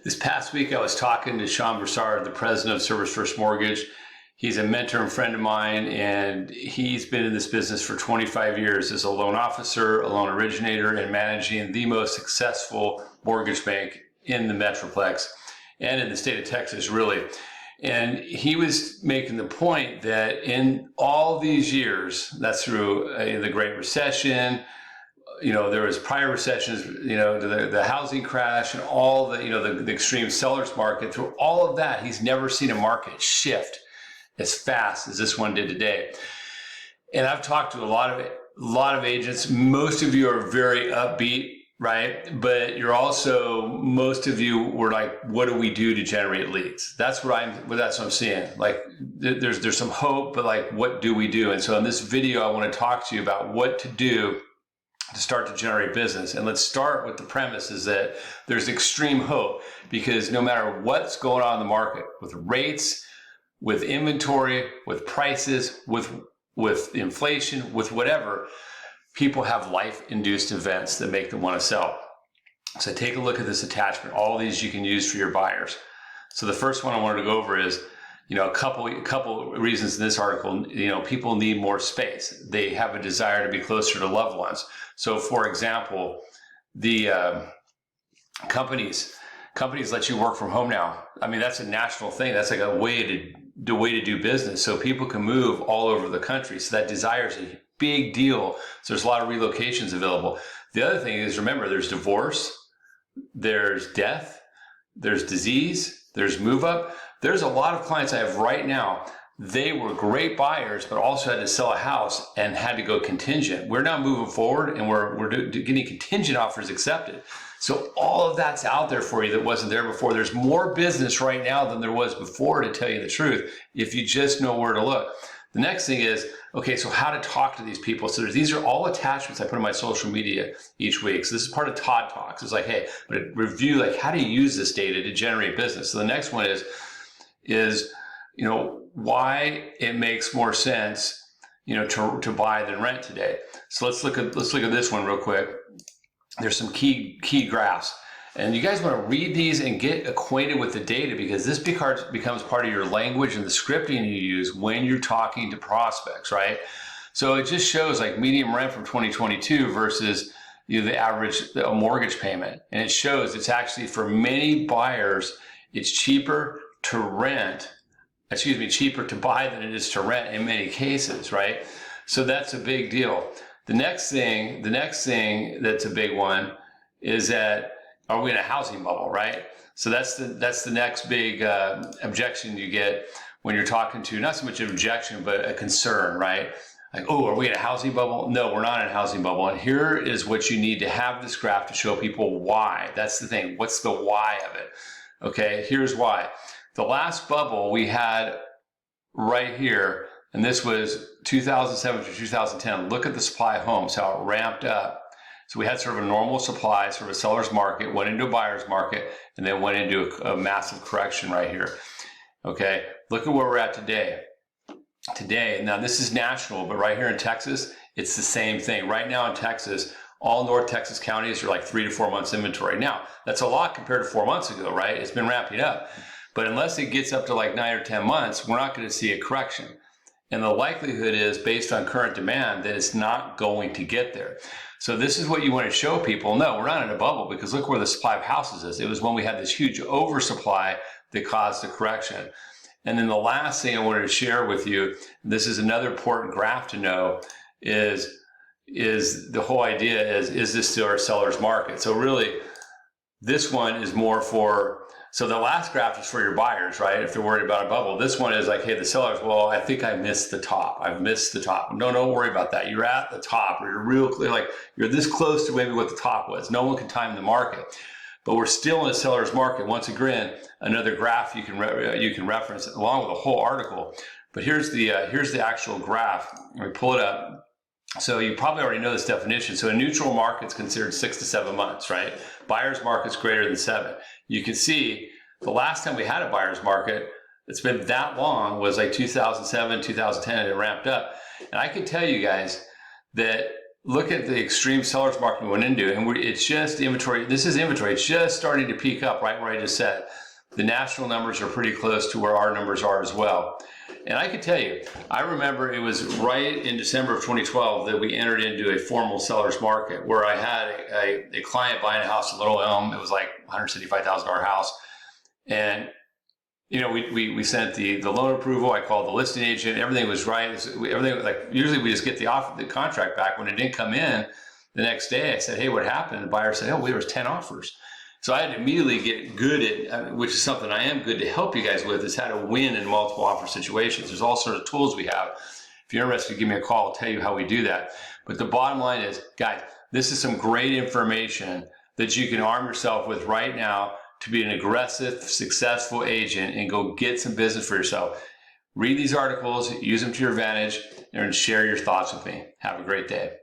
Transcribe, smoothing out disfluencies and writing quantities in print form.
This past week, I was talking to Sean Broussard, the president of Service First Mortgage. He's a mentor and friend of mine, and he's been in this business for 25 years as a loan officer, a loan originator, and managing the most successful mortgage bank in the Metroplex and in the state of Texas, really. And he was making the point that in all these years, that's through the Great Recession, there was prior recessions, the housing crash and all the, the extreme sellers market. Through all of that, he's never seen a market shift as fast as this one did today. And I've talked to a lot of agents. Most of you are very upbeat, right? But most of you were like, what do we do to generate leads? That's what I'm seeing. Like there's some hope, but like, what do we do? And so in this video, I want to talk to you about what to do to start to generate business. And let's start with the premise is that there's extreme hope, because no matter what's going on in the market, with rates, with inventory, with prices, with inflation, with whatever, people have life-induced events that make them want to sell. So take a look at this attachment. All of these you can use for your buyers. So the first one I wanted to go over is, a couple reasons in this article. People need more space. They have a desire to be closer to loved ones. So, for example, the companies let you work from home now. I mean, that's a national thing. That's like a way to do business. So people can move all over the country. So that desire is a big deal. So there's a lot of relocations available. The other thing is, remember, there's divorce, there's death, there's disease, there's move up. There's a lot of clients I have right now. They were great buyers, but also had to sell a house and had to go contingent. We're now moving forward, and we're getting contingent offers accepted. So all of that's out there for you that wasn't there before. There's more business right now than there was before, to tell you the truth, if you just know where to look. The next thing is, okay, so how to talk to these people. So these are all attachments I put on my social media each week. So this is part of Todd Talks. It's like, hey, but review, like, how do you use this data to generate business? So the next one is why it makes more sense, to buy than rent today. So let's look at this one real quick. There's some key graphs, and you guys want to read these and get acquainted with the data, because this becomes part of your language and the scripting you use when you're talking to prospects, right? So it just shows like median rent from 2022 versus the average mortgage payment, and it shows it's actually, for many buyers, it's cheaper to buy than it is to rent in many cases, right? So that's a big deal. The next thing that's a big one is that, are we in a housing bubble, right? So that's the next big objection you get when you're talking to, not so much an objection, but a concern, right? Like, oh, are we in a housing bubble? No, we're not in a housing bubble. And here is what you need to have this graph to show people why. That's the thing. What's the why of it? Okay, here's why. The last bubble we had right here, and this was 2007 to 2010. Look at the supply of homes, how it ramped up. So we had sort of a normal supply, sort of a seller's market, went into a buyer's market, and then went into a massive correction right here. Okay, look at where we're at today. Now this is national, but right here in Texas, it's the same thing. Right now in Texas, all North Texas counties are like 3 to 4 months inventory. Now, that's a lot compared to 4 months ago, right? It's been ramping up. But unless it gets up to like 9 or 10 months, we're not going to see a correction. And the likelihood is, based on current demand, that it's not going to get there. So this is what you want to show people. No, we're not in a bubble, because look where the supply of houses is. It was when we had this huge oversupply that caused the correction. And then the last thing I wanted to share with you, this is another important graph to know, is the whole idea is this still our seller's market? So really, this one is more for, so the last graph is for your buyers, right? If they're worried about a bubble. This one is like, hey, the sellers, well, I think I missed the top. I've missed the top. No, don't worry about that. You're at the top, or you're real clear, like you're this close to maybe what the top was. No one can time the market, but we're still in a seller's market. Once again, another graph you can reference along with the whole article. But here's the actual graph. Let me pull it up. So you probably already know this definition. So a neutral market is considered 6 to 7 months, right? Buyer's market's greater than 7. You can see the last time we had a buyer's market, it's been that long, was like 2007, 2010, and it ramped up. And I can tell you guys that look at the extreme seller's market we went into, and it's just inventory. This is inventory. It's just starting to peak up right where I just said. The national numbers are pretty close to where our numbers are as well. And I can tell you, I remember it was right in December of 2012 that we entered into a formal seller's market where I had a client buying a house in Little Elm. It was like $175,000 house. And you know, we sent the loan approval. I called the listing agent. Everything was right. Everything, like, usually we just get the contract back. When it didn't come in the next day, I said, "Hey, what happened?" The buyer said, "Oh, there was 10 offers." So I had to immediately get good at, which is something I am good to help you guys with, is how to win in multiple offer situations. There's all sorts of tools we have. If you're interested, give me a call. I'll tell you how we do that. But the bottom line is, guys, this is some great information that you can arm yourself with right now to be an aggressive, successful agent and go get some business for yourself. Read these articles, use them to your advantage, and share your thoughts with me. Have a great day.